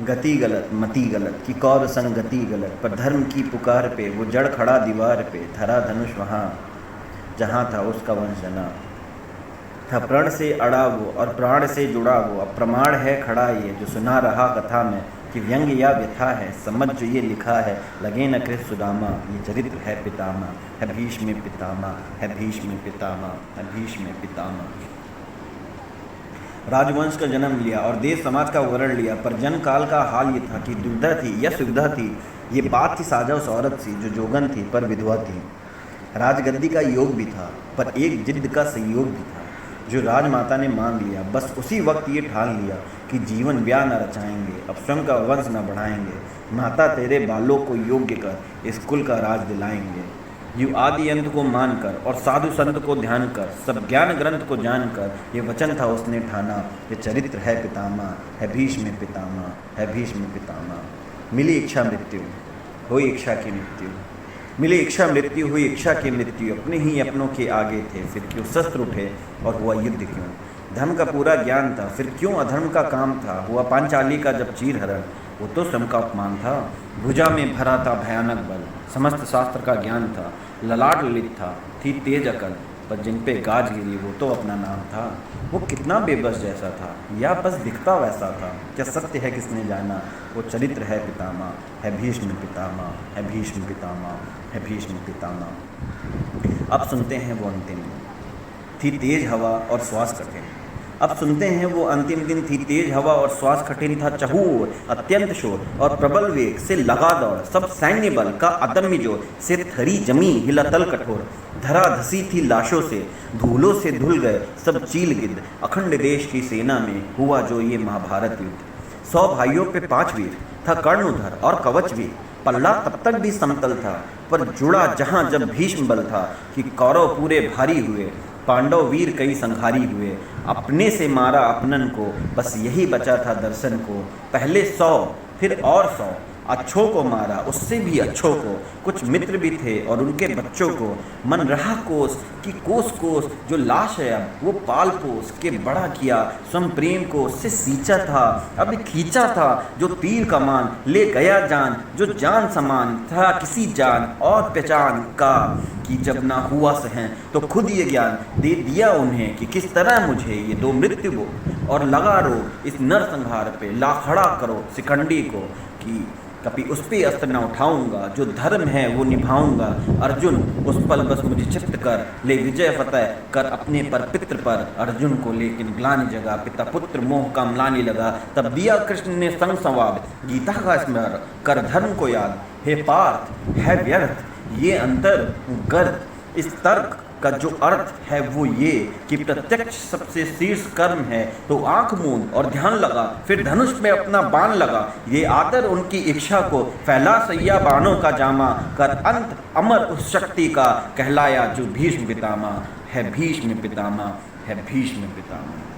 गति गलत मति गलत कि कौर संगति गलत, पर धर्म की पुकार पे वो जड़ खड़ा दीवार पे, धरा धनुष वहाँ जहाँ था उसका वंश जना था। प्रण से अड़ा वो और प्राण से जुड़ा वो, अब प्रमाण है खड़ा ये जो सुना रहा कथा में, कि व्यंग या व्यथा है समझ जो ये लिखा है, लगे न कृत सुदामा ये चरित्र है पितामह, है भीष्म पितामह, है भीष्म पितामह, है भीष्म पितामह। राजवंश का जन्म लिया और देश समाज का वर्ण लिया, पर जन काल का हाल ये था कि दुविधा थी या सुविधा थी, ये बात थी साजा उस औरत सी जो जोगन थी पर विधवा थी। राजगद्दी का योग भी था पर एक जिद्द का संयोग भी था, जो राजमाता ने मांग लिया। बस उसी वक्त ये ठान लिया कि जीवन ब्याह न रचाएंगे, अब स्वयं का वंश न बढ़ाएंगे, माता तेरे बालों को योग्य कर इस कुल का राज दिलाएंगे। यू आदि अंत को मानकर और साधु संत को ध्यान कर, सब ज्ञान ग्रंथ को जानकर, ये वचन था उसने ठाना, ये चरित्र है पितामह, है भीष्म पितामह, है भीष्म पितामह। मिली इच्छा मृत्यु हुई इच्छा की मृत्यु, मिली इच्छा मृत्यु हुई इच्छा की मृत्यु, अपने ही अपनों के आगे थे फिर क्यों शस्त्र उठे और हुआ युद्ध क्यों। धर्म का पूरा ज्ञान था फिर क्यों अधर्म का काम था, हुआ पांचाली का जब चीर हरण वो तो स्वयं का अपमान था। भुजा में भरा था भयानक बल, समस्त शास्त्र का ज्ञान था, ललाट ललित था, थी तेज अकल, पर जिन पे गाज गिरी वो तो अपना नाम था। वो कितना बेबस जैसा था या बस दिखता वैसा था, क्या सत्य है किसने जाना, वो चरित्र है पितामह, है भीष्म पितामह, है भीष्म पितामह, है भीष्म पितामह। अब सुनते हैं वो अंतिम थी तेज हवा और श्वास कठिन, अब सुनते हैं वो अंतिम दिन थी तेज हवा और श्वास कठिन था चहूर अत्यंत शोर और प्रबल वेग से लगा दौड़, सब सैन्य बल का अदम्य जोर से थरी जमी हिला तल कठोर, धरा धसी थी लाशों से धूलों से धुल गए सब चील गिद्ध, अखंड देश की सेना में हुआ जो ये महाभारत युद्ध। 100 भाइयों पे 5 वीर था कर्णोधर और कवच भी, पल्ला तब तक भी समतल था पर जुड़ा जहां जब भीष्म बल था, कि कौरव पूरे भारी हुए पांडव वीर कई संहारी हुए, अपने से मारा अपनन को बस यही बचा था दर्शन को, पहले 100 फिर और 100 अच्छों को मारा उससे भी अच्छों को, कुछ मित्र भी थे और उनके बच्चों को, मन रहा कोस कि कोस कोस जो लाश है अब वो पाल पोस के बड़ा किया, स्वयं प्रेम को उससे सींचा था अब खींचा था, जो तीर कमान ले गया जान, जो जान समान था किसी जान और पहचान का, कि जब ना हुआ सहन तो खुद ये ज्ञान दे दिया उन्हें, कि किस तरह मुझे ये 2 मृत्यु वो और लगा रो इस नर संहार पे, ला खड़ा करो शिखंडी को, कि कभी उस पे अस्त्र न उठाऊंगा, जो धर्म है वो निभाऊंगा, अर्जुन उस पल बस मुझे चित्त कर, ले विजय फतेह कर अपने पर पितृ पर, अर्जुन को लेकिन ग्लानि जगा, पिता पुत्र मोह का म्लानि लगा, तब दिया कृष्ण ने संग संवाद, गीता का स्मरण कर धर्म को याद, हे पार्थ है व्यर्थ ये अंतर गर्द, इस तर्क का जो अर्थ है वो ये कि प्रत्यक्ष सबसे शीर्ष कर्म है, तो आंख मूंद और ध्यान लगा, फिर धनुष में अपना बाण लगा, ये आदर उनकी इच्छा को फैला सैया बाणों का जामा, कर अंत अमर उस शक्ति का कहलाया जो भीष्म पितामह, है भीष्म पितामह, है भीष्म पितामह।